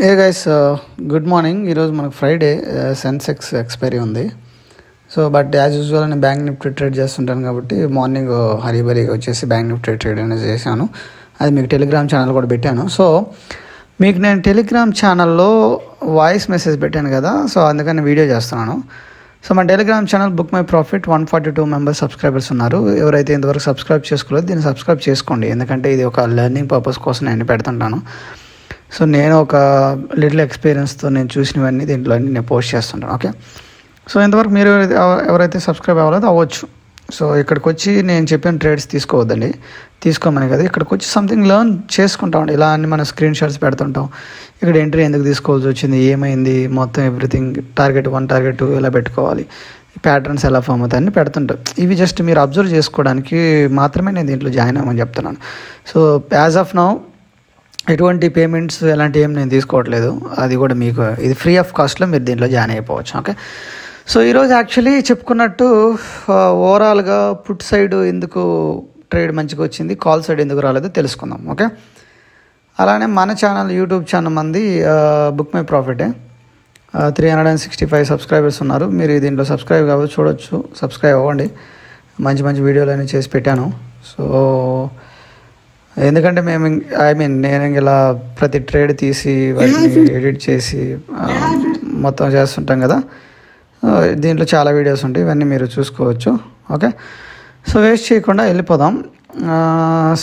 ఏ guys good morning. ఈరోజు మనకు Friday, Sensex expiry ఉంది. సో బట్ యాజ్ యూజువల్ నేను బ్యాంక్ నిఫ్టీ ట్రేడ్ చేస్తుంటాను కాబట్టి మార్నింగ్ హరీబరీగా వచ్చేసి బ్యాంక్ నిఫ్టీ ట్రేడ్ అనేది చేశాను. అది మీకు టెలిగ్రామ్ ఛానల్ కూడా పెట్టాను. సో మీకు నేను టెలిగ్రామ్ ఛానల్లో వాయిస్ మెసేజ్ పెట్టాను కదా, సో అందుకని వీడియో చేస్తున్నాను. సో మన Telegram channel book my profit 142 members subscribers ఉన్నారు. ఎవరైతే ఇంతవరకు సబ్స్క్రైబ్ చేసుకోలేదు దీన్ని సబ్స్క్రైబ్ చేసుకోండి, ఎందుకంటే ఇది ఒక లెర్నింగ్ పర్పస్ కోసం నేను పెడుతుంటాను. సో నేను ఒక లిటిల్ ఎక్స్పీరియన్స్తో నేను చూసినవన్నీ దీంట్లో అన్నీ నేను పోస్ట్ చేస్తుంటాను. ఓకే, సో ఇంతవరకు మీరు ఎవరైతే సబ్స్క్రైబ్ అవ్వలేదో అవ్వచ్చు. సో ఇక్కడికి వచ్చి నేను చెప్పిన ట్రేడ్స్ తీసుకోవద్దండి, తీసుకోమని కదా. ఇక్కడికి వచ్చి సంథింగ్ లెర్న్ చేసుకుంటామండి. ఇలా అన్ని మన స్క్రీన్ షాట్స్ పెడుతుంటాం. ఇక్కడ ఎంట్రీ ఎందుకు తీసుకోవాల్సి వచ్చింది, ఏమైంది, మొత్తం ఎవ్రీథింగ్, టార్గెట్ 1 టార్గెట్ 2 ఎలా పెట్టుకోవాలి, ప్యాటర్న్స్ ఎలా ఫామ్ అవుతాయి అన్నీ పెడుతుంటాం. ఇవి జస్ట్ మీరు అబ్జర్వ్ చేసుకోవడానికి మాత్రమే నేను దీంట్లో జాయిన్ అవ్వమని చెప్తున్నాను. సో యాజ్ ఆఫ్ నౌ ఎటువంటి పేమెంట్స్ ఎలాంటి ఏం నేను తీసుకోవట్లేదు. అది కూడా మీకు ఇది ఫ్రీ ఆఫ్ కాస్ట్లో మీరు దీంట్లో జాయిన్ అయిపోవచ్చు. ఓకే, సో ఈరోజు యాక్చువల్లీ చెప్పుకున్నట్టు ఓవరాల్గా పుట్ సైడ్ ఎందుకు ట్రేడ్ మంచిగా వచ్చింది, కాల్ సైడ్ ఎందుకు రాలేదో తెలుసుకుందాం. ఓకే, అలానే మన ఛానల్ యూట్యూబ్ ఛానల్ మంది బుక్ మై ప్రాఫిటే 365 సబ్స్క్రైబర్స్ ఉన్నారు. మీరు దీంట్లో సబ్స్క్రైబ్ కావచ్చు, చూడొచ్చు, సబ్స్క్రైబ్ అవ్వండి. మంచి మంచి వీడియోలు అన్నీ చేసి పెట్టాను. సో ఎందుకంటే నేను ఇలా ప్రతి ట్రేడ్ తీసి వాటిని ఎడిట్ చేసి మొత్తం చేస్తుంటాం కదా. దీంట్లో చాలా వీడియోస్ ఉంటాయి, ఇవన్నీ మీరు చూసుకోవచ్చు. ఓకే, సో వేస్ట్ చేయకుండా వెళ్ళిపోదాం.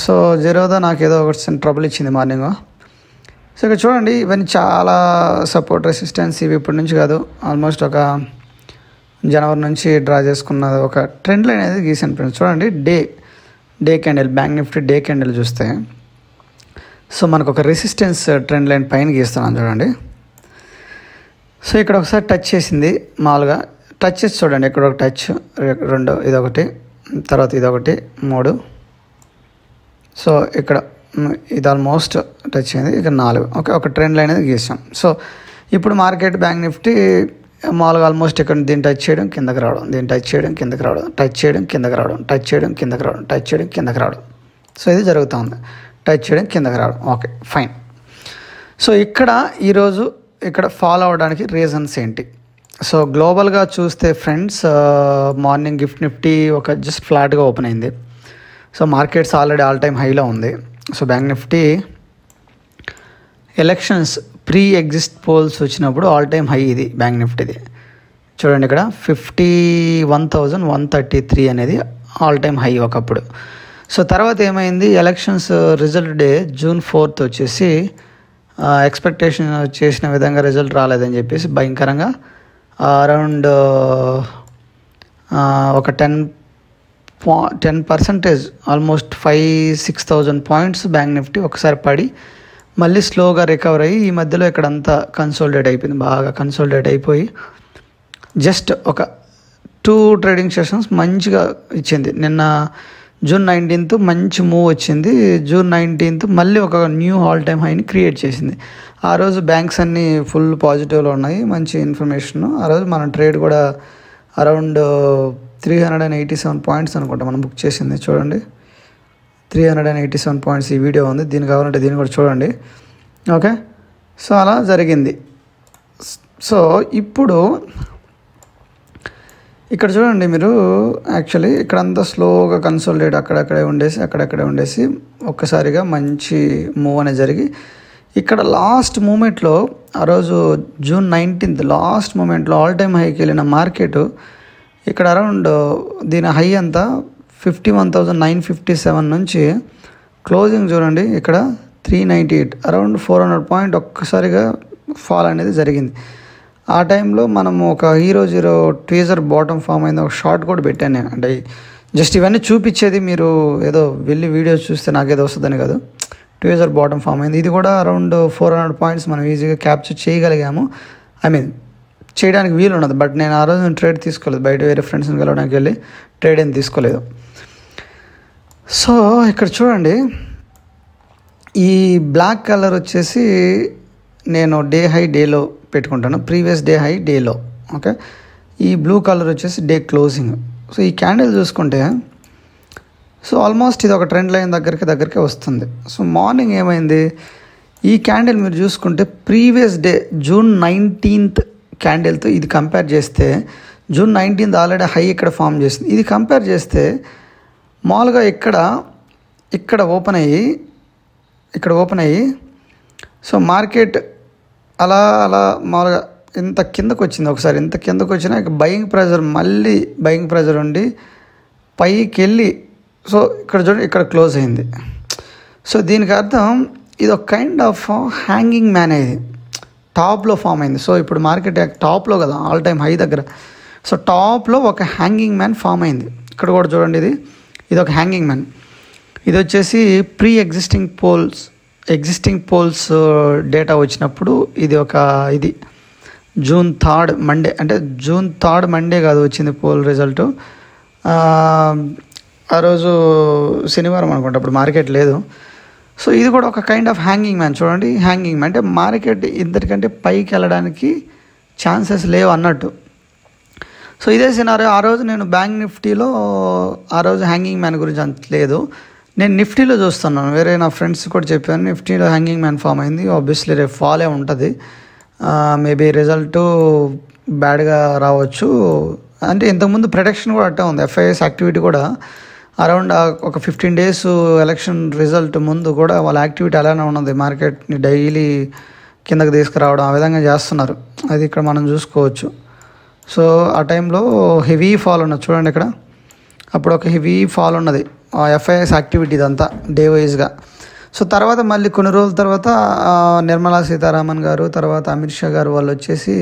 సో జీరోదా నాకు ఏదో ఒకటి ట్రబుల్ ఇచ్చింది మార్నింగ్. సో ఇక్కడ చూడండి, ఇవన్నీ చాలా సపోర్ట్ రెసిస్టెన్స్. ఇవి ఇప్పటి నుంచి కాదు, ఆల్మోస్ట్ ఒక జనవరి నుంచి డ్రా చేసుకున్న ఒక ట్రెండ్ లైన్ అనేది గీసాను ఫ్రెండ్స్. చూడండి, day candle, bank Nifty day candle చూస్తే సో మనకు ఒక రెసిస్టెన్స్ ట్రెండ్ లైన్ పైన గీస్తున్నాను చూడండి. సో ఇక్కడ ఒకసారి టచ్ చేసింది, మామూలుగా టచ్ చేసి చూడండి. ఇక్కడ ఒక టచ్, 2, ఇదొకటి, తర్వాత ఇదొకటి, 3. సో ఇక్కడ ఇది ఆల్మోస్ట్ టచ్ అయింది, ఇక్కడ 4. ఓకే, ఒక ట్రెండ్ లైన్ అనేది గీసాం. సో ఇప్పుడు మార్కెట్ బ్యాంక్ నిఫ్టీ మామూలుగా ఆల్మోస్ట్ ఇక్కడ దీన్ని టచ్ చేయడం, కిందకి రావడం, దీన్ని టచ్ చేయడం, కిందకి రావడం, టచ్ చేయడం, కిందకి రావడం, టచ్ చేయడం, కిందకి రావడం, టచ్ చేయడం, కిందకి రావడం. సో ఇది జరుగుతూ ఉంది, టచ్ చేయడం, కిందకి రావడం. Okay, fine. సో ఈరోజు ఇక్కడ ఫాలో అవడానికి రీజన్స్ ఏంటి? సో గ్లోబల్గా చూస్తే ఫ్రెండ్స్, మార్నింగ్ నిఫ్టీ ఒక జస్ట్ ఫ్లాట్గా ఓపెన్ అయింది. So markets already all time హైలో ఉంది. So bank Nifty elections pre exit polls వచ్చినప్పుడు ఆల్ టైమ్ హై ఇది బ్యాంక్ నిఫ్టీది. చూడండి, ఇక్కడ 51,133 అనేది ఆల్ టైమ్ హై ఒకప్పుడు. సో తర్వాత ఏమైంది, elections result day June 4th వచ్చేసి ఎక్స్పెక్టేషన్ చేసిన విధంగా రిజల్ట్ రాలేదని చెప్పేసి భయంకరంగా అరౌండ్ ఒక 10% ఆల్మోస్ట్ 5,000-6,000 పాయింట్స్ బ్యాంక్ నిఫ్టీ ఒకసారి పడి మళ్ళీ స్లోగా రికవర్ అయ్యి ఈ మధ్యలో ఇక్కడంతా కన్సోలిడేట్ అయిపోయింది, బాగా కన్సోలిడేట్ అయిపోయి జస్ట్ ఒక 2 ట్రేడింగ్ సెషన్స్ మంచిగా ఇచ్చింది. నిన్న June 19th మంచి మూవ్ వచ్చింది. June 19th మళ్ళీ ఒక న్యూ ఆల్ టైమ్ హైని క్రియేట్ చేసింది. ఆ రోజు బ్యాంక్స్ అన్నీ ఫుల్ పాజిటివ్లో ఉన్నాయి, మంచి ఇన్ఫర్మేషన్. ఆ రోజు మన ట్రేడ్ కూడా అరౌండ్ 387 పాయింట్స్ అనుకుంటా మనం బుక్ చేసింది. చూడండి, 387 పాయింట్స్ ఈ వీడియో ఉంది, దీన్ని కావాలంటే దీన్ని కూడా చూడండి. ఓకే, సో అలా జరిగింది. సో ఇప్పుడు ఇక్కడ చూడండి మీరు, యాక్చువల్లీ ఇక్కడంతా స్లోగా కన్సోలిడేట్ అక్కడక్కడే ఉండేసి ఒక్కసారిగా మంచి మూవ్ అనేది జరిగి ఇక్కడ లాస్ట్ మూమెంట్లో ఆ రోజు June 19th లాస్ట్ మూమెంట్లో ఆల్ టైమ్ హైకి వెళ్ళిన మార్కెట్ ఇక్కడ అరౌండ్ దీని హై అంతా 51,957 నుంచి క్లోజింగ్ చూడండి ఇక్కడ 398, అరౌండ్ 400 పాయింట్ ఒక్కసారిగా ఫాల్ అనేది జరిగింది. ఆ టైంలో మనం ఒక హీరో ట్వీజర్ బాటమ్ ఫామ్ అయింది, ఒక షార్ట్ కూడా పెట్టాను నేను. అంటే జస్ట్ ఇవన్నీ చూపించేది, మీరు ఏదో వెళ్ళి వీడియో చూస్తే నాకేదో వస్తుందని కాదు. ట్వీజర్ బాటమ్ ఫామ్ అయింది, ఇది కూడా అరౌండ్ 400 పాయింట్స్ మనం ఈజీగా క్యాప్చర్ చేయగలిగాము. చేయడానికి వీలు ఉన్నది. బట్ నేను ఆ రోజు ట్రేడ్ తీసుకోలేదు, బయట వేరే ఫ్రెండ్స్ని కలవడానికి వెళ్ళి ట్రేడ్ ఏం తీసుకోలేదు. సో ఇక్కడ చూడండి, ఈ బ్లాక్ కలర్ వచ్చేసి నేను డే హై డేలో పెట్టుకుంటాను, ప్రీవియస్ డే హై డేలో. ఓకే, ఈ బ్లూ కలర్ వచ్చేసి డే క్లోజింగ్. సో ఈ క్యాండిల్ చూసుకుంటే సో ఆల్మోస్ట్ ఇది ఒక ట్రెండ్ లైన్ దగ్గరికి వస్తుంది. సో మార్నింగ్ ఏమైంది, ఈ క్యాండిల్ మీరు చూసుకుంటే ప్రీవియస్ డే June 19th క్యాండిల్తో ఇది కంపేర్ చేస్తే June 19th ఆల్రెడీ హై ఇక్కడ ఫామ్ చేసింది. ఇది కంపేర్ చేస్తే మామూలుగా ఇక్కడ ఓపెన్ అయ్యి సో మార్కెట్ అలా మామూలుగా ఇంత కిందకు వచ్చింది. ఒకసారి ఇంత కిందకు వచ్చినా ఇక బయింగ్ ప్రెజర్ ఉండి పైకి వెళ్ళి సో ఇక్కడ చూడండి ఇక్కడ క్లోజ్ అయింది. సో దీనికి అర్థం ఇది ఒక కైండ్ ఆఫ్ హ్యాంగింగ్ మ్యాన్ ఇది టాప్లో ఫామ్ అయింది. సో ఇప్పుడు మార్కెట్ టాప్లో కదా ఆల్ టైమ్ హై దగ్గర, సో టాప్లో ఒక హ్యాంగింగ్ మ్యాన్ ఫామ్ అయింది. ఇక్కడ కూడా చూడండి ఇది ఒక హ్యాంగింగ్ మ్యాన్. ఇది వచ్చేసి ఎగ్జిస్టింగ్ పోల్స్ డేటా వచ్చినప్పుడు ఇది June 3rd మండే, అంటే June 3rd మండే కాదు వచ్చింది పోల్ రిజల్ట్. ఆ రోజు శనివారం అనుకుంటా, అప్పుడు మార్కెట్ లేదు. సో ఇది కూడా ఒక కైండ్ ఆఫ్ హ్యాంగింగ్ మ్యాన్. చూడండి హ్యాంగింగ్ మ్యాన్ అంటే మార్కెట్ ఇంతటికంటే పైకి వెళ్ళడానికి ఛాన్సెస్ లేవు అన్నట్టు. సో ఇదే సినారియో ఆ రోజు నేను బ్యాంక్ నిఫ్టీలో ఆ రోజు హ్యాంగింగ్ మ్యాన్ గురించి అంత లేదు, నేను నిఫ్టీలో చూస్తున్నాను. వేరే నా ఫ్రెండ్స్ కూడా చెప్పాను నిఫ్టీలో హ్యాంగింగ్ మ్యాన్ ఫామ్ అయింది. ఆబ్వియస్లీ రేపు ఫాలే ఉంటుంది, మేబీ రిజల్ట్ బ్యాడ్గా రావచ్చు. అంటే ఇంతకుముందు ప్రొడక్షన్ కూడా అట్టే ఉంది. FIS యాక్టివిటీ కూడా అరౌండ్ ఒక 15 days ఎలక్షన్ రిజల్ట్ ముందు కూడా వాళ్ళ యాక్టివిటీ అలానే ఉన్నది. మార్కెట్ని డైలీ కిందకి తీసుకురావడం ఆ విధంగా చేస్తున్నారు, అది ఇక్కడ మనం చూసుకోవచ్చు. సో ఆ టైంలో హెవీ ఫాల్ ఉన్నది చూడండి ఇక్కడ, అప్పుడు ఒక హెవీ ఫాల్ ఉన్నది FIS యాక్టివిటీ ఇదంతా డే వైజ్గా. సో తర్వాత మళ్ళీ కొన్ని రోజుల తర్వాత నిర్మలా సీతారామన్ గారు తర్వాత అమిత్ షా గారు వాళ్ళు వచ్చేసి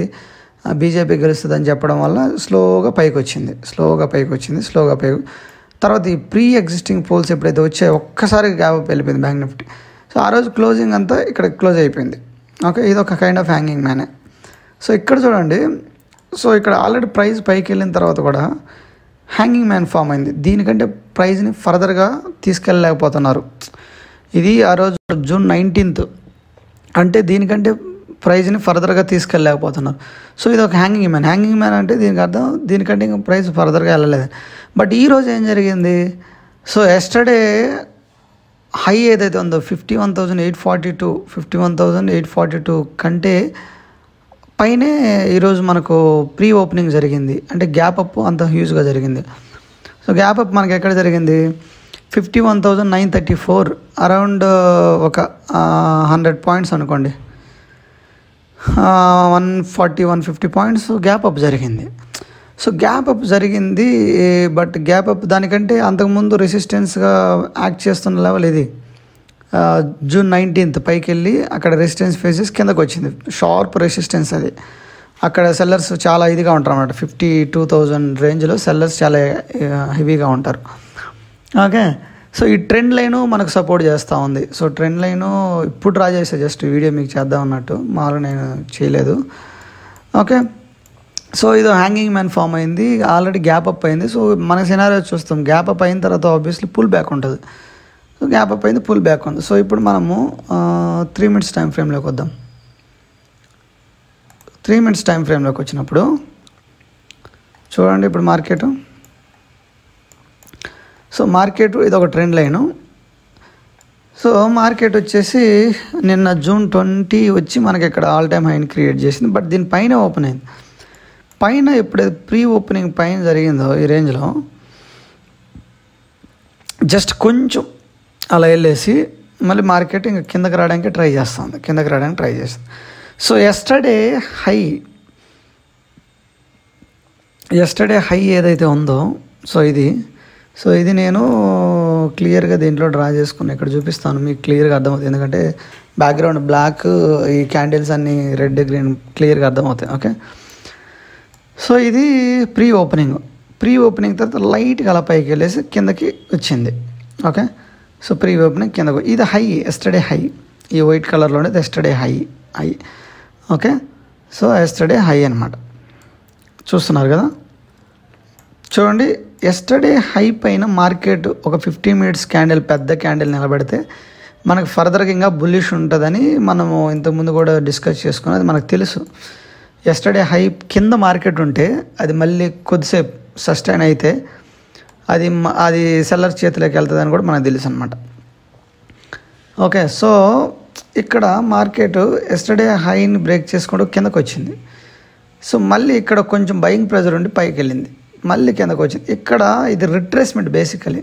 బీజేపీ గెలుస్తుందని చెప్పడం వల్ల స్లోగా పైకి వచ్చింది. తర్వాత ఈ ప్రీ ఎగ్జిస్టింగ్ పోల్స్ ఎప్పుడైతే వచ్చాయో ఒక్కసారి గ్యాప్ వెళ్ళిపోయింది బ్యాంక్ నిఫ్టీ. సో ఆ రోజు క్లోజింగ్ అంతా ఇక్కడ క్లోజ్ అయిపోయింది. ఓకే, ఇది ఒక కైండ్ ఆఫ్ హ్యాంగింగ్ మ్యానే. సో ఇక్కడ చూడండి, సో ఇక్కడ ఆల్రెడీ ప్రైస్ పైకి వెళ్ళిన తర్వాత కూడా హ్యాంగింగ్ మ్యాన్ ఫామ్ అయింది. దీనికంటే ప్రైస్ని ఫర్దర్గా తీసుకెళ్ళలేకపోతున్నారు. ఇది ఆ రోజు June 19th, అంటే దీనికంటే ప్రైస్ని ఫర్దర్గా తీసుకెళ్ళలేకపోతున్నారు. సో ఇది ఒక హ్యాంగింగ్ మ్యాన్ అంటే దీనికి అర్థం దీనికంటే ఇంకా ప్రైస్ ఫర్దర్గా వెళ్ళలేదు. బట్ ఈరోజు ఏం జరిగింది, సో ఎస్టర్డే హై ఏదైతే ఉందో 51,842 కంటే పైనే ఈరోజు మనకు ప్రీ ఓపెనింగ్ జరిగింది. అంటే గ్యాప్ అప్ అంత హ్యూజ్గా జరిగింది. సో గ్యాప్ అప్ మనకి ఎక్కడ జరిగింది, 51,934 అరౌండ్ ఒక 100 పాయింట్స్ అనుకోండి, 140-150 పాయింట్స్ గ్యాప్ అప్ జరిగింది. సో గ్యాప్ అప్ జరిగింది, బట్ గ్యాప్ అప్ దానికంటే అంతకుముందు రెసిస్టెన్స్గా యాక్ట్ చేస్తున్న లెవెల్ ఇది June 19th పైకి వెళ్ళి అక్కడ రెసిస్టెన్స్ ఫేసెస్ కిందకు వచ్చింది, షార్ప్ రెసిస్టెన్స్ అది. అక్కడ సెల్లర్స్ చాలా ఇదిగా ఉంటారు అన్నమాట, 52,000 రేంజ్లో సెల్లర్స్ చాలా హెవీగా ఉంటారు. ఓకే, సో ఈ ట్రెండ్ లైను మనకు సపోర్ట్ చేస్తూ ఉంది. సో ట్రెండ్ లైను ఇప్పుడు డ్రా చేసే, జస్ట్ వీడియో మీకు చేద్దాం అన్నట్టు, మామూలుగా నేను చేయలేదు. ఓకే, సో ఇది హ్యాంగింగ్ మ్యాన్ ఫామ్ అయింది, ఆల్రెడీ గ్యాప్ అప్ అయింది. సో మన సినారియో చూస్తాం, గ్యాప్ అప్ అయిన తర్వాత ఆబ్వియస్లీ పుల్ బ్యాక్ ఉంటుంది. సో గ్యాప్ అప్ అయింది, పుల్ బ్యాక్ ఉంది. సో ఇప్పుడు మనము 3 minutes టైం ఫ్రేమ్లోకి వద్దాం. 3 minutes టైం ఫ్రేమ్లోకి వచ్చినప్పుడు చూడండి ఇప్పుడు మార్కెట్ ఇది ఒక ట్రెండ్ లైను. సో మార్కెట్ వచ్చేసి నిన్న June 20 వచ్చి మనకి ఇక్కడ ఆల్ టైమ్ హైని క్రియేట్ చేసింది. బట్ దీని పైన ఓపెన్ అయింది. పైన ఎప్పుడైతే ప్రీ ఓపెనింగ్ పైన జరిగిందో ఈ రేంజ్లో జస్ట్ కొంచెం అలా వెళ్ళేసి మళ్ళీ మార్కెట్ ఇంకా కిందకి రావడానికి ట్రై చేస్తుంది. సో ఎస్టర్డే హై ఏదైతే ఉందో సో ఇది నేను క్లియర్గా దీంట్లో డ్రా చేసుకుని ఇక్కడ చూపిస్తాను, మీకు క్లియర్గా అర్థమవుతుంది. ఎందుకంటే బ్యాక్గ్రౌండ్ బ్లాక్, ఈ క్యాండిల్స్ అన్నీ రెడ్ గ్రీన్ క్లియర్గా అర్థమవుతాయి. ఓకే, సో ఇది ప్రీ ఓపెనింగ్ తర్వాత లైట్గా అలా పైకి వెళ్ళేసి కిందకి వచ్చింది. ఓకే, సో ప్రీ ఓపెనింగ్ కిందకు, ఇది హై, ఎస్టర్డే హై, ఈ వైట్ కలర్లో ఉండేది yesterday high. Okay, so yesterday high అనమాట, చూస్తున్నారు కదా. చూడండి ఎస్టర్డే హై పైన మార్కెట్ ఒక 15 minutes క్యాండిల్, పెద్ద క్యాండిల్ నిలబెడితే మనకు ఫర్దర్గా ఇంకా బుల్లిష్ ఉంటుందని మనము ఇంతకుముందు కూడా డిస్కస్ చేసుకున్నది మనకు తెలుసు. ఎస్టర్డే హై కింద మార్కెట్ ఉంటే అది మళ్ళీ కొద్దిసేపు సస్టైన్ అయితే అది సెల్లర్ చేతిలోకి వెళ్తుందని కూడా మనకు తెలుసు అనమాట. ఓకే, సో ఇక్కడ మార్కెట్ ఎస్టర్డే హైని బ్రేక్ చేసుకుంటూ కిందకు వచ్చింది. సో మళ్ళీ ఇక్కడ కొంచెం బయింగ్ ప్రెజర్ ఉండి పైకి వెళ్ళింది, మళ్ళీ కిందకు వచ్చింది. ఇక్కడ ఇది రిట్రేస్మెంట్, బేసికలీ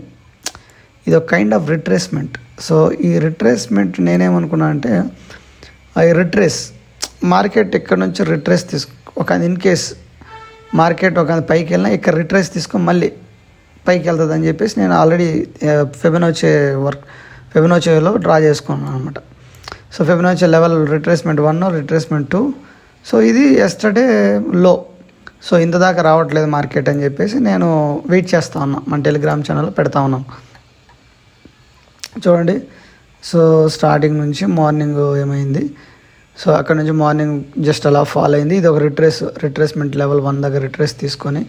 ఇది ఒక కైండ్ ఆఫ్ రిట్రేస్మెంట్. సో ఈ రిట్రేస్మెంట్ నేనేమనుకున్నా అంటే ఈ రిట్రేస్ మార్కెట్ ఇక్కడ నుంచి రిట్రేస్ ఒక ఇన్ కేస్ మార్కెట్ ఒక పైకి వెళ్ళినా ఇక్కడ రిట్రేస్ తీసుకొని మళ్ళీ పైకి వెళ్తుంది అని చెప్పేసి నేను ఆల్రెడీ ఫెబొనాచీలో డ్రా చేసుకున్నాను అనమాట. So Fibonacci level retracement 1, retracement 2. So ఇది ఎస్టర్డే లో. సో ఇంత దాకా రావట్లేదు మార్కెట్ అని చెప్పేసి నేను వెయిట్ చేస్తూ ఉన్నా, మన టెలిగ్రామ్ ఛానల్లో పెడతా ఉన్నాను. చూడండి, సో స్టార్టింగ్ నుంచి మార్నింగ్ ఏమైంది, సో అక్కడ నుంచి మార్నింగ్ జస్ట్ అలా ఫాల్ అయింది. ఇది ఒక రిట్రేస్మెంట్ లెవెల్ 1 దగ్గర రిట్రేస్ తీసుకొని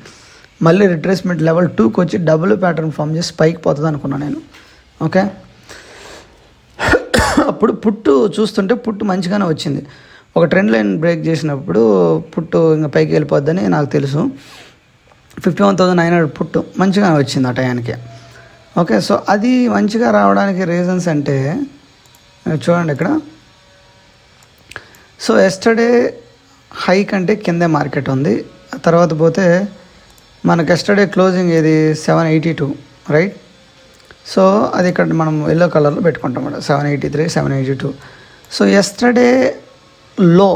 మళ్ళీ రిట్రేస్మెంట్ లెవెల్ 2కి వచ్చి డబుల్ ప్యాటర్న్ ఫామ్ చేసి పైకి పోతుంది అనుకున్నాను నేను. ఓకే, అప్పుడు పుట్టు చూస్తుంటే పుట్టు మంచిగానే వచ్చింది. ఒక ట్రెండ్ లైన్ బ్రేక్ చేసినప్పుడు పుట్టు ఇంకా పైకి వెళ్ళిపోద్దని నాకు తెలుసు. 51,900 పుట్టు మంచిగానే వచ్చింది ఆ టయానికి. ఓకే, సో అది మంచిగా రావడానికి రీజన్స్ అంటే చూడండి ఇక్కడ. సో ఎస్టర్డే హై కంటే కిందే మార్కెట్ ఉంది. తర్వాత పోతే మనకు ఎస్టర్డే క్లోజింగ్ ఏది 782, రైట్. సో అది ఇక్కడ మనం ఎల్లో కలర్లో పెట్టుకుంటాం మేడం, 783, 782. సో ఎస్టర్డే లో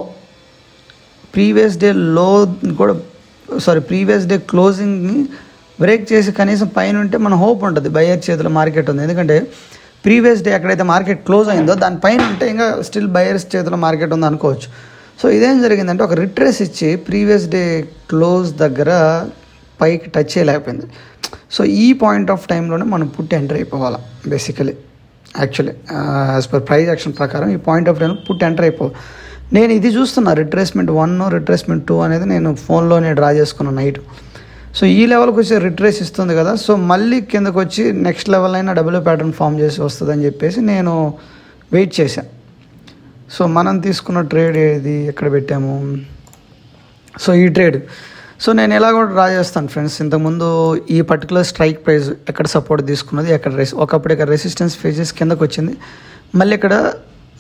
ప్రీవియస్ డే లో కూడా ప్రీవియస్ డే క్లోజింగ్ని బ్రేక్ చేసి కనీసం పైన ఉంటే మన హోప్ ఉంటుంది, బయర్ చేతిలో మార్కెట్ ఉంది. ఎందుకంటే ప్రీవియస్ డే ఎక్కడైతే మార్కెట్ క్లోజ్ అయిందో దానిపైన ఉంటే ఇంకా స్టిల్ బయర్స్ చేతిలో మార్కెట్ ఉంది అనుకోవచ్చు. సో ఇదేం జరిగిందంటే ఒక రిట్రేస్ ఇచ్చి ప్రీవియస్ డే క్లోజ్ దగ్గర పైకి టచ్ చేయలేకపోయింది. సో ఈ పాయింట్ ఆఫ్ టైంలోనే మనం పుట్టి ఎంటర్ అయిపోవాలి basically. Actually as per price action ప్రకారం ఈ పాయింట్ ఆఫ్ టైంలో పుట్టి ఎంటర్ అయిపోవాలి. నేను ఇది చూస్తున్నా, రిట్రేస్మెంట్ 1, రిట్రేస్మెంట్ 2 అనేది నేను ఫోన్లోనే డ్రా చేసుకున్నాను నైట్. సో ఈ లెవెల్కి వచ్చి రిట్రేస్ ఇస్తుంది కదా, సో మళ్ళీ కిందకు వచ్చి నెక్స్ట్ లెవెల్ అయినా డబుల్ ప్యాటర్న్ ఫామ్ చేసి వస్తుంది అని చెప్పేసి నేను వెయిట్ చేశాను. సో మనం తీసుకున్న ట్రేడ్ ఏది ఎక్కడ పెట్టాము, సో ఈ ట్రేడ్. సో నేను ఎలా కూడా డ్రా చేస్తాను ఫ్రెండ్స్. ఇంతకుముందు ఈ పర్టికులర్ స్ట్రైక్ ప్రైస్ ఎక్కడ సపోర్ట్ తీసుకున్నది, ఎక్కడ ఒకప్పుడు ఇక్కడ రెసిస్టెన్స్ ఫేజెస్ కిందకు వచ్చింది, మళ్ళీ ఇక్కడ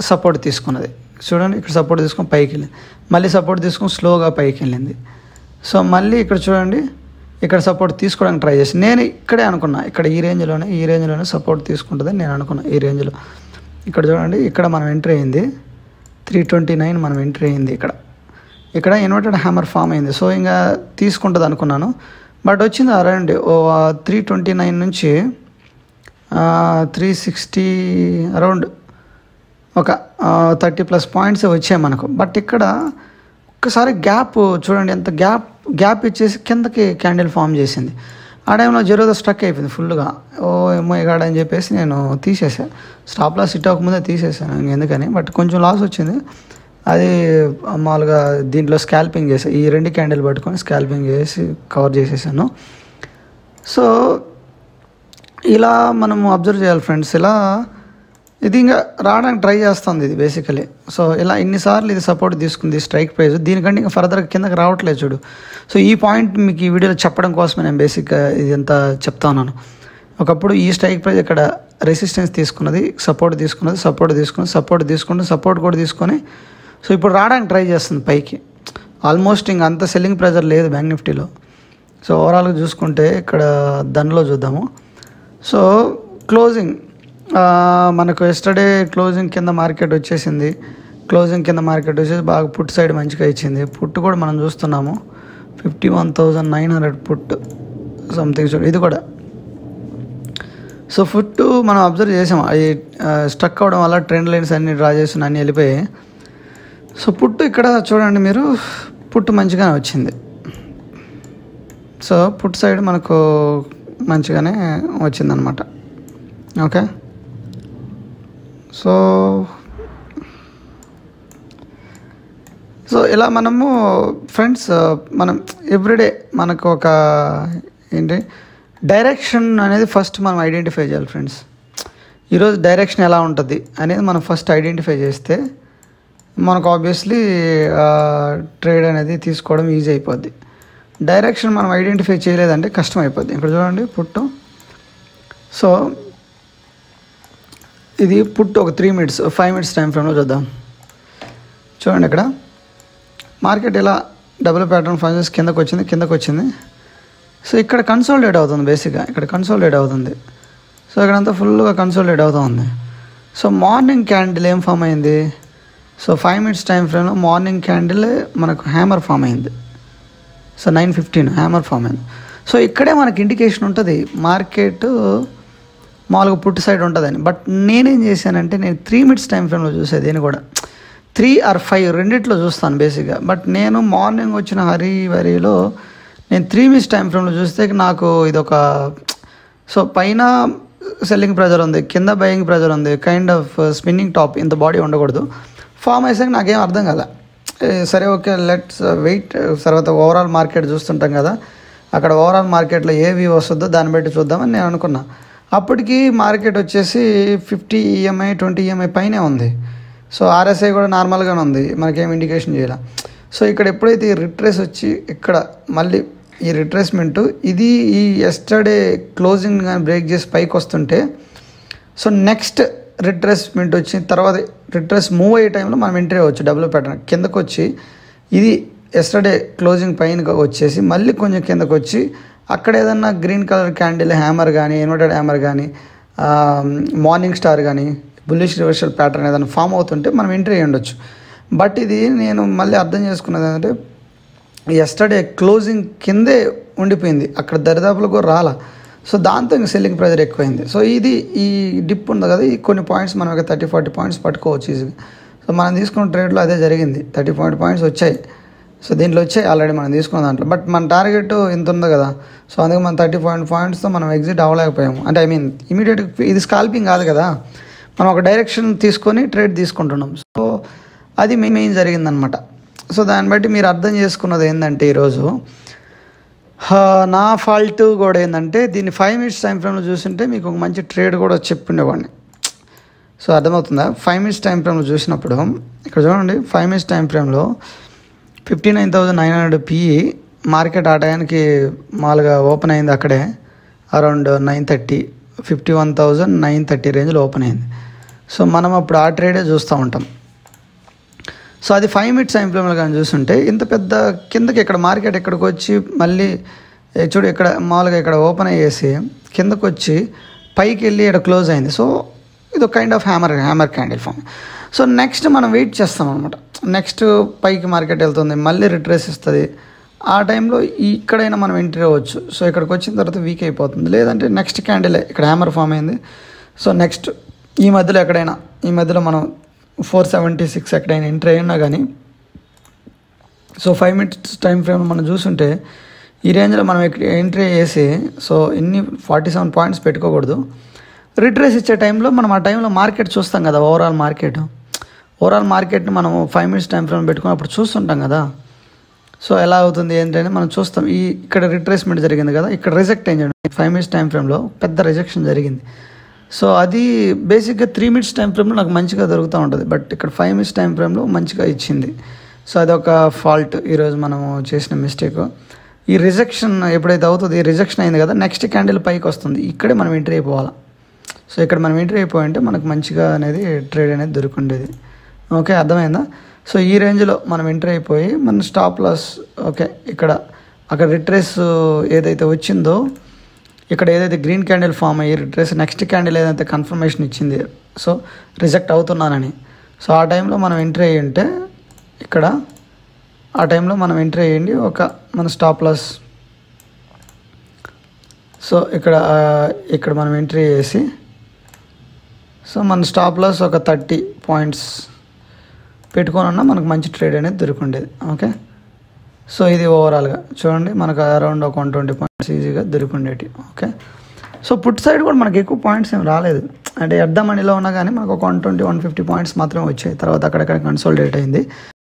సపోర్ట్ తీసుకున్నది. చూడండి, ఇక్కడ సపోర్ట్ తీసుకొని పైకి వెళ్ళింది, మళ్ళీ సపోర్ట్ తీసుకొని స్లోగా పైకి వెళ్ళింది. సో మళ్ళీ ఇక్కడ చూడండి, ఇక్కడ సపోర్ట్ తీసుకోవడానికి ట్రై చేసి నేను ఇక్కడే అనుకున్నా, ఇక్కడ ఈ రేంజ్లోనే సపోర్ట్ తీసుకుంటుందని నేను అనుకున్నా. ఈ రేంజ్లో ఇక్కడ చూడండి, ఇక్కడ మనం ఎంట్రీ అయింది 329, మనం ఎంట్రీ అయింది ఇక్కడ ఇన్వర్టెడ్ హ్యామర్ ఫామ్ అయింది. సో ఇంకా తీసుకుంటుంది అనుకున్నాను, బట్ వచ్చింది అరౌండ్ 329 నుంచి 360 అరౌండ్ ఒక 30+ పాయింట్స్ వచ్చాయి మనకు. బట్ ఇక్కడ ఒక్కసారి గ్యాప్ చూడండి, ఎంత గ్యాప్ ఇచ్చేసి కిందకి క్యాండిల్ ఫామ్ చేసింది. ఆ టైంలో జీరోతో స్ట్రక్ అయిపోయింది ఫుల్గా. ఏమో ఎగాడ అని చెప్పేసి నేను తీసేసాను, స్టాప్ లాస్ హిట్ అవ్వకముందే తీసేసాను ఎందుకని. బట్ కొంచెం లాస్ వచ్చింది, అది మామూలుగా దీంట్లో స్కాల్పింగ్ చేసాను. ఈ 2 క్యాండిల్ పట్టుకొని స్కాల్పింగ్ చేసి కవర్ చేసేసాను. సో ఇలా మనము అబ్జర్వ్ చేయాలి ఫ్రెండ్స్. ఇలా ఇది ఇంకా రావడానికి ట్రై చేస్తుంది ఇది బేసికలీ. సో ఇలా ఇన్నిసార్లు ఇది సపోర్ట్ తీసుకుంది స్ట్రైక్ ప్రైస్, దీనికంటే ఇంకా ఫర్దర్గా కిందకి రావట్లేదు చూడు. సో ఈ పాయింట్ మీకు ఈ వీడియోలో చెప్పడం కోసమే నేను బేసిక్గా ఇది అంతా చెప్తా ఉన్నాను. ఒకప్పుడు ఈ స్ట్రైక్ ప్రైస్ ఇక్కడ రెసిస్టెన్స్ తీసుకున్నది, సపోర్ట్ కూడా తీసుకొని సో ఇప్పుడు రావడానికి ట్రై చేస్తుంది పైకి. ఆల్మోస్ట్ ఇంక అంత సెల్లింగ్ ప్రెజర్ లేదు బ్యాంక్ నిఫ్టీలో. సో ఓవరాల్గా చూసుకుంటే ఇక్కడ దానిలో చూద్దాము. సో క్లోజింగ్ మనకు ఎస్టర్డే క్లోజింగ్ కింద మార్కెట్ వచ్చేసింది. బాగా పుట్ సైడ్ మంచిగా ఇచ్చింది. పుట్టు కూడా మనం చూస్తున్నాము 51,900 పుట్ సంథింగ్. ఇది కూడా సో పుట్టు మనం అబ్జర్వ్ చేసాము, అది స్ట్రక్ అవ్వడం వల్ల ట్రెండ్ లైన్స్ అన్ని డ్రా చేసిన అన్నీ వెళ్ళిపోయాయి. సో పుట్టు ఇక్కడ చూడండి మీరు, పుట్టు మంచిగానే వచ్చింది. సో పుట్ సైడ్ మనకు మంచిగానే వచ్చిందనమాట. ఓకే, సో ఇలా మనము ఫ్రెండ్స్ మనం ఎవ్రీడే మనకు ఒక డైరెక్షన్ అనేది ఫస్ట్ మనం ఐడెంటిఫై చేయాలి ఫ్రెండ్స్. ఈరోజు డైరెక్షన్ ఎలా ఉంటుంది అనేది మనం ఫస్ట్ ఐడెంటిఫై చేస్తే మనకు ఆబ్వియస్లీ ట్రేడ్ అనేది తీసుకోవడం ఈజీ అయిపోద్ది. డైరెక్షన్ మనం ఐడెంటిఫై చేయలేదంటే కష్టం అయిపోద్ది. ఇక్కడ చూడండి పుట్టు. సో ఇది పుట్ ఒక 3 మినిట్స్ 5 మినిట్స్ టైం ఫ్రేమ్లో చూద్దాం. చూడండి ఇక్కడ మార్కెట్ ఇలా డబుల్ ప్యాటర్న్ ఫంక్షన్స్ కిందకు వచ్చింది. సో ఇక్కడ కన్సోలిడేట్ అవుతుంది, బేసిక్గా ఇక్కడ కన్సోలిడేట్ అవుతుంది. సో ఇక్కడంతా ఫుల్గా కన్సోలిడేట్ అవుతూ ఉంది. సో మార్నింగ్ క్యాండిల్ ఏం ఫామ్ అయింది? సో 5 మినిట్స్ టైం ఫ్రేమ్లో మార్నింగ్ క్యాండిల్ మనకు హ్యామర్ ఫామ్ అయింది. సో 9:15 హ్యామర్ ఫామ్ అయింది. సో ఇక్కడే మనకి ఇండికేషన్ ఉంటుంది మార్కెట్ మామూలుగా పుట్టి సైడ్ ఉంటుందని. బట్ నేనేం చేశానంటే నేను 3 మినిట్స్ టైం ఫ్రేమ్లో చూసేది, నేను కూడా 3 or 5 రెండిట్లో చూస్తాను బేసిక్గా. బట్ నేను మార్నింగ్ వచ్చిన వరిలో నేను 3 మినిట్స్ టైం ఫ్రేమ్లో చూస్తే నాకు ఇదొక సో పైన సెల్లింగ్ ప్రెజర్ ఉంది, కింద బయింగ్ ప్రెజర్ ఉంది, కైండ్ ఆఫ్ స్పిన్నింగ్ టాప్, ఇంత బాడీ ఉండకూడదు. ఫామ్ అయ్యాక నాకేం అర్థం కదా. సరే ఓకే లెట్స్ వెయిట్, తర్వాత ఓవరాల్ మార్కెట్ చూస్తుంటాం కదా, అక్కడ ఓవరాల్ మార్కెట్లో ఏ వ్యూ వస్తుందో దాన్ని బట్టి చూద్దామని నేను అనుకున్నా. అప్పటికి మార్కెట్ వచ్చేసి 50 EMI 20 EMI పైనే ఉంది. సో RSI కూడా నార్మల్గానే ఉంది, మనకేం ఇండికేషన్ చేయాల. సో ఇక్కడ ఎప్పుడైతే ఈ రిట్రేస్ వచ్చి ఇక్కడ మళ్ళీ ఈ రిట్రేస్మెంటు ఇది ఈ ఎస్టర్డే క్లోజింగ్ కానీ బ్రేక్ చేసి పైకి వస్తుంటే, సో నెక్స్ట్ రిట్రేస్మెంట్ వచ్చిన తర్వాత రిట్రేస్ మూవ్ అయ్యే టైంలో మనం ఎంట్రీ అవ్వచ్చు. డబుల్ ప్యాటర్న్ కిందకు వచ్చి ఇది ఎస్టర్డే క్లోజింగ్ పైన వచ్చేసి మళ్ళీ కొంచెం కిందకు వచ్చి అక్కడ ఏదన్నా గ్రీన్ కలర్ క్యాండిల్ హ్యామర్ కానీ ఇన్వర్టెడ్ హ్యామర్ కానీ మార్నింగ్ స్టార్ కానీ బుల్లిష్ రివర్సల్ ప్యాటర్న్ ఏదైనా ఫామ్ అవుతుంటే మనం ఎంట్రీ అయ్యి ఉండొచ్చు. బట్ ఇది నేను మళ్ళీ అర్థం చేసుకున్నది ఏంటంటే ఎస్టర్డే క్లోజింగ్ కిందే ఉండిపోయింది, అక్కడ దరిదాపులో కూడా రాలా. సో దాంతో ఇంకా సెల్లింగ్ ప్రెజర్ ఎక్కువైంది. సో ఇది ఈ డిప్ ఉంది కదా, ఈ కొన్ని పాయింట్స్ మనం ఒక 30-40 పాయింట్స్ పట్టుకోవచ్చు ఈజీగా. సో మనం తీసుకున్న ట్రేడ్లో అదే జరిగింది, 30-40 పాయింట్స్ వచ్చాయి. సో దీంట్లో వచ్చాయి ఆల్రెడీ మనం తీసుకున్న దాంట్లో. బట్ మన టార్గెట్ ఇంత ఉంది కదా, సో అందుకే మనం 30 పాయింట్స్తో మనం ఎగ్జిట్ అవ్వలేకపోయాము. అంటే ఇమీడియట్ ఇది స్కాల్పింగ్ కాదు కదా, మనం ఒక డైరెక్షన్ తీసుకొని ట్రేడ్ తీసుకుంటున్నాం. సో అది మెయిన్ జరిగిందనమాట. సో దాన్ని బట్టి మీరు అర్థం చేసుకున్నది ఏంటంటే ఈరోజు నా ఫాల్ట్ కూడా ఏంటంటే దీన్ని 5 మినిట్స్ టైం ఫ్రేమ్లో చూస్తుంటే మీకు ఒక మంచి ట్రేడ్ కూడా చెప్పుండేవాడిని. సో అర్థమవుతుందా? 5 మినిట్స్ టైం ఫ్రేమ్లో చూసినప్పుడు ఇక్కడ చూడండి, 5 మినిట్స్ టైం ఫ్రేమ్లో 59,900 PE మార్కెట్ ఆ టైంకి మామూలుగా ఓపెన్ అయింది, అక్కడే అరౌండ్ 9:30 51,930 రేంజ్లో ఓపెన్ అయింది. సో మనం అప్పుడు ఆ ట్రేడే చూస్తూ ఉంటాం. సో అది 5 మినిట్స్ టైం ఫ్రేమ్లో కానీ చూస్తుంటే ఇంత పెద్ద కిందకి ఇక్కడ మార్కెట్ ఇక్కడికి వచ్చి మళ్ళీ చూడు ఇక్కడ మామూలుగా ఇక్కడ ఓపెన్ అయ్యేసి కిందకు వచ్చి పైకి వెళ్ళి ఇక్కడ క్లోజ్ అయింది. సో ఇది ఒక kind of hammer candle form. So next మనం వెయిట్ చేస్తాం అనమాట. నెక్స్ట్ పైకి మార్కెట్ వెళ్తుంది, మళ్ళీ రిట్రేస్ ఇస్తుంది. ఆ టైంలో ఇక్కడైనా మనం ఎంట్రీ అవ్వచ్చు. సో ఇక్కడికి వచ్చిన తర్వాత వీక్ అయిపోతుంది, లేదంటే నెక్స్ట్ క్యాండిలే ఇక్కడ హ్యామర్ ఫామ్ అయింది. సో నెక్స్ట్ ఈ మధ్యలో మనం 476 ఎక్కడైనా ఎంట్రీ అయినా కానీ, సో 5 మినిట్స్ టైం ఫ్రేమ్ మనం చూస్తుంటే ఈ రేంజ్లో మనం ఎంట్రీ చేసి సో 47 పాయింట్స్ పెట్టుకోకూడదు. రిట్రేస్ ఇచ్చే టైంలో మనం ఆ టైంలో మార్కెట్ చూస్తాం కదా, ఓవరాల్ మార్కెట్ని మనం 5 మినిట్స్ టైం ఫ్రేమ్ పెట్టుకున్నప్పుడు చూస్తుంటాం కదా. సో ఎలా అవుతుంది ఏంటంటే మనం చూస్తాం, ఇక్కడ రిట్రేస్మెంట్ జరిగింది కదా, ఇక్కడ రిజెక్ట్ అయింది 5 మినిట్స్ టైం ఫ్రేమ్లో పెద్ద రిజెక్షన్ జరిగింది. సో అది బేసిక్గా 3 మినిట్స్ టైం ఫ్రేమ్లో నాకు మంచిగా దొరుకుతూ ఉంటుంది, బట్ ఇక్కడ 5 మినిట్స్ టైం ఫ్రేమ్లో మంచిగా ఇచ్చింది. సో అదొక ఫాల్ట్, ఈరోజు మనము చేసిన మిస్టేక్. ఈ రిజెక్షన్ ఎప్పుడైతే అవుతుంది, ఈ రిజెక్షన్ అయింది కదా, నెక్స్ట్ క్యాండిల్ పైకి వస్తుంది, ఇక్కడే మనం ఎంట్రీ అయిపోవాలి. సో ఇక్కడ మనం ఎంట్రీ అయిపోయింటే మనకు మంచిగా అనేది ట్రేడ్ అనేది దొరుకుండేది. ఓకే, అర్థమైందా? సో ఈ రేంజ్లో మనం ఎంట్రీ అయిపోయి మన స్టాప్ లాస్ ఓకే అక్కడ రిట్రేస్ ఏదైతే వచ్చిందో, ఇక్కడ ఏదైతే గ్రీన్ క్యాండిల్ ఫామ్ అయ్యి రిట్రేస్ నెక్స్ట్ క్యాండిల్ ఏదైతే కన్ఫర్మేషన్ ఇచ్చింది సో రిజెక్ట్ అవుతున్నానని, సో ఆ టైంలో మనం ఎంట్రీ అయ్యి ఉంటే ఆ టైంలో మనం ఎంట్రీ అయ్యండి మన స్టాప్ లాస్. సో ఇక్కడ మనం ఎంట్రీ చేసి సో మన స్టాప్ లాస్ ఒక 30 పాయింట్స్ పెట్టుకోనున్నా మనకు మంచి ట్రేడ్ అనేది దొరుకుండేది. ఓకే, సో ఇది ఓవరాల్గా చూడండి, మనకు అరౌండ్ ఒక 120 పాయింట్స్ ఈజీగా దొరుకుండేటి. ఓకే, సో పుట్ సైడ్ కూడా మనకు ఎక్కువ పాయింట్స్ ఏం రాలేదు, అంటే ఎట్ ద మనీలో ఉన్నా కానీ మనకు ఒక 120-150 పాయింట్స్ మాత్రమే వచ్చాయి. తర్వాత అక్కడక్కడ కన్సోలిడేట్ అయింది.